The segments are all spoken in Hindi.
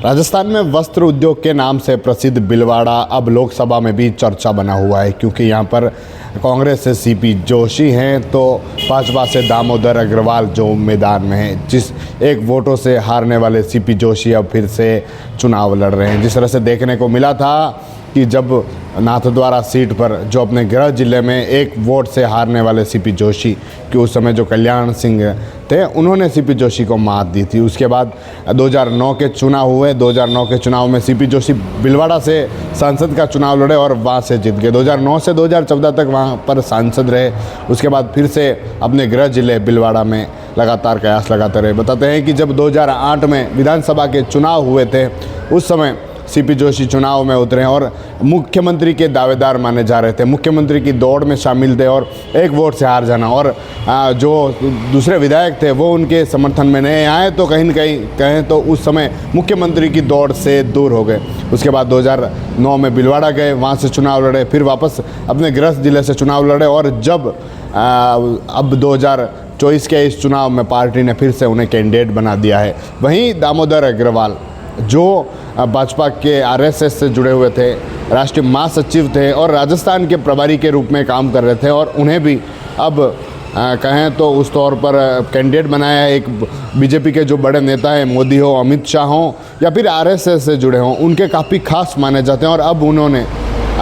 राजस्थान में वस्त्र उद्योग के नाम से प्रसिद्ध भीलवाड़ा अब लोकसभा में भी चर्चा बना हुआ है, क्योंकि यहाँ पर कांग्रेस से सीपी जोशी हैं तो भाजपा से दामोदर अग्रवाल जो मैदान में हैं। जिस एक वोटों से हारने वाले सीपी जोशी अब फिर से चुनाव लड़ रहे हैं। जिस तरह से देखने को मिला था कि जब नाथद्वारा सीट पर जो अपने गृह जिले में एक वोट से हारने वाले सीपी जोशी कि उस समय जो कल्याण सिंह थे उन्होंने सीपी जोशी को मात दी थी। उसके बाद 2009 के चुनाव हुए। 2009 के चुनाव में सीपी जोशी भीलवाड़ा से सांसद का चुनाव लड़े और वहाँ से जीत गए। 2009 से 2014 तक वहाँ पर सांसद रहे। उसके बाद फिर से अपने गृह जिले भीलवाड़ा में लगातार कयास लगाते रहे। बताते हैं कि जब 2008 में विधानसभा के चुनाव हुए थे उस समय सीपी जोशी चुनाव में उतरे और मुख्यमंत्री के दावेदार माने जा रहे थे। मुख्यमंत्री की दौड़ में शामिल थे और एक वोट से हार जाना, और जो दूसरे विधायक थे वो उनके समर्थन में नहीं आए तो कहीं न कहीं कहें तो उस समय मुख्यमंत्री की दौड़ से दूर हो गए। उसके बाद 2009 में भीलवाड़ा गए, वहाँ से चुनाव लड़े, फिर वापस अपने गृह जिले से चुनाव लड़े और जब अब 2024 के इस चुनाव में पार्टी ने फिर से उन्हें कैंडिडेट बना दिया है। वहीं दामोदर अग्रवाल जो भाजपा के आरएसएस से जुड़े हुए थे, राष्ट्रीय महासचिव थे और राजस्थान के प्रभारी के रूप में काम कर रहे थे, और उन्हें भी अब कहें तो उस तौर पर कैंडिडेट बनाया है। एक बीजेपी के जो बड़े नेता हैं, मोदी हो, अमित शाह हो या फिर आरएसएस से जुड़े हों, उनके काफ़ी खास माने जाते हैं और अब उन्होंने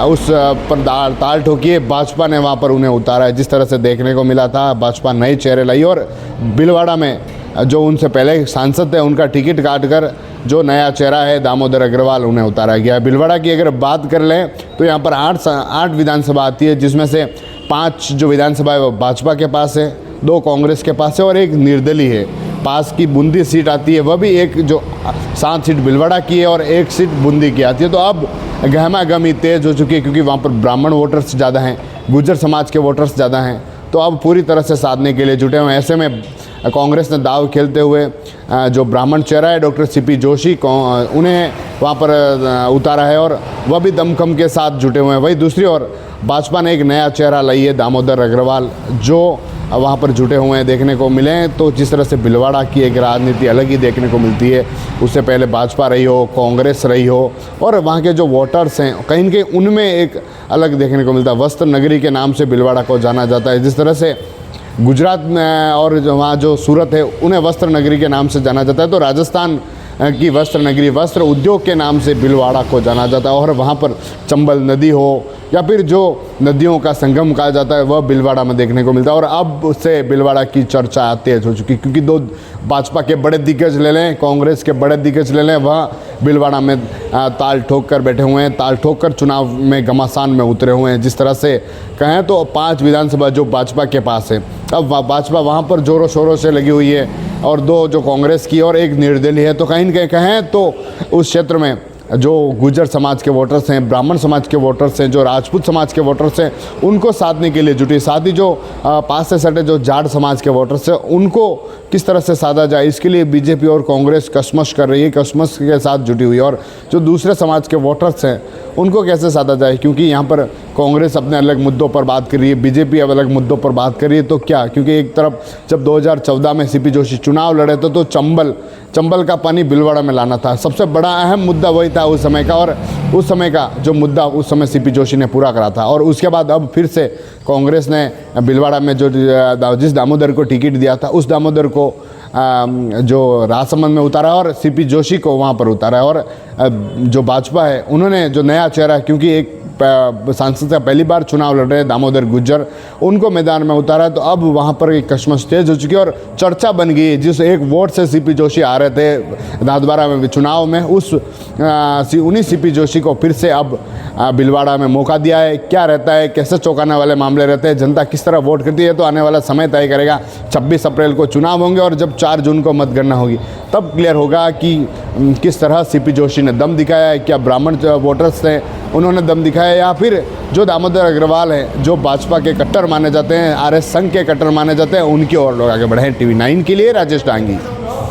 उस पर ताल ठोकी, भाजपा ने वहाँ पर उन्हें उतारा है। जिस तरह से देखने को मिला था, भाजपा नए चेहरे लाई और भीलवाड़ा में जो उनसे पहले सांसद थे उनका टिकट काटकर जो नया चेहरा है दामोदर अग्रवाल उन्हें उतारा गया। भीलवाड़ा की अगर बात कर लें तो यहाँ पर 8 विधानसभा आती है, जिसमें से 5 जो विधानसभा है वो भाजपा के पास है, 2 कांग्रेस के पास है और एक निर्दलीय है। पास की बूंदी सीट आती है, वह भी एक जो 7 सीट भीलवाड़ा की है और 1 सीट बूंदी की आती है। तो अब गहमागहमी तेज हो चुकी है, क्योंकि वहाँ पर ब्राह्मण वोटर्स ज़्यादा हैं, गुर्जर समाज के वोटर्स ज़्यादा हैं, तो अब पूरी तरह से साधने के लिए जुटे हुए हैं। ऐसे में कांग्रेस ने दाव खेलते हुए जो ब्राह्मण चेहरा है डॉक्टर सीपी जोशी को उन्हें वहाँ पर उतारा है और वह भी दमखम के साथ जुटे हुए हैं। वहीं दूसरी ओर भाजपा ने एक नया चेहरा लाई है, दामोदर अग्रवाल, जो वहाँ पर जुटे हुए हैं देखने को मिले हैं। तो जिस तरह से भीलवाड़ा की एक राजनीति अलग ही देखने को मिलती है, उससे पहले भाजपा रही हो, कांग्रेस रही हो, और वहाँ के जो वोटर्स हैं कहीं न कहीं उनमें एक अलग देखने को मिलता है। वस्त्र नगरी के नाम से भीलवाड़ा को जाना जाता है। जिस तरह से गुजरात में और वहाँ जो सूरत है उन्हें वस्त्र नगरी के नाम से जाना जाता है, तो राजस्थान की वस्त्र नगरी, वस्त्र उद्योग के नाम से भीलवाड़ा को जाना जाता है। और वहाँ पर चंबल नदी हो या फिर जो नदियों का संगम कहा जाता है वह भीलवाड़ा में देखने को मिलता है। और अब उससे भीलवाड़ा की चर्चा तेज हो चुकी, क्योंकि 2 भाजपा के बड़े दिग्गज ले लें, कांग्रेस के बड़े दिग्गज ले लें, वह भीलवाड़ा में ताल ठोक कर बैठे हुए हैं, ताल ठोक कर चुनाव में घमासान में उतरे हुए हैं। जिस तरह से कहें तो 5 विधानसभा जो भाजपा के पास है, अब भाजपा वहाँ पर ज़ोरों शोरों से लगी हुई है और 2 जो कांग्रेस की और एक निर्दलीय है। तो कहीं न कहीं कहें तो उस क्षेत्र में जो गुर्जर समाज के वोटर्स हैं, ब्राह्मण समाज के वोटर्स हैं, जो राजपूत समाज के वोटर्स हैं, उनको साधने के लिए जुटी। साथ ही जो पास से सटे जो जाट समाज के वोटर्स हैं उनको किस तरह से साधा जाए, इसके लिए बीजेपी और कांग्रेस कसमश कर रही है, कसमश के साथ जुटी हुई है। और जो दूसरे समाज के वोटर्स हैं उनको कैसे साधा जाए, क्योंकि यहाँ पर कांग्रेस अपने अलग मुद्दों पर बात कर रही है, बीजेपी अब अलग मुद्दों पर बात कर रही है। तो क्या, क्योंकि एक तरफ जब 2014 में सीपी जोशी चुनाव लड़े थे तो चंबल का पानी भीलवाड़ा में लाना था, सबसे बड़ा अहम मुद्दा वही था उस समय का, और उस समय का जो मुद्दा उस समय सीपी जोशी ने पूरा करा था। और उसके बाद अब फिर से कांग्रेस ने भीलवाड़ा में जिस दामोदर को टिकट दिया था उस दामोदर को जो राजसमंद में उतारा और सीपी जोशी को वहाँ पर उतारा। और जो भाजपा है उन्होंने जो नया चेहरा, क्योंकि एक सांसद का पहली बार चुनाव लड़ रहे दामोदर गुर्जर, उनको मैदान में उतारा है। तो अब वहाँ पर एक कशमश तेज हो चुकी है और चर्चा बन गई, जिस एक वोट से सीपी जोशी आ रहे थे नाथद्वारा में चुनाव में, उन्हीं सीपी जोशी को फिर से अब भीलवाड़ा में मौका दिया है। क्या रहता है, कैसे चौंकाने वाले मामले रहते हैं, जनता किस तरह वोट करती है, तो आने वाला समय तय करेगा। 26 अप्रैल को चुनाव होंगे और जब 4 जून को मतगणना होगी तब क्लियर होगा कि किस तरह सीपी जोशी ने दम दिखाया है। क्या ब्राह्मण वोटर्स थे उन्होंने दम दिखाया, या फिर जो दामोदर अग्रवाल हैं जो भाजपा के कट्टर माने जाते हैं, आरएस संघ के कट्टर माने जाते हैं, उनकी ओर लोग आगे बढ़े हैं। TV9 के लिए राजेश डांगी।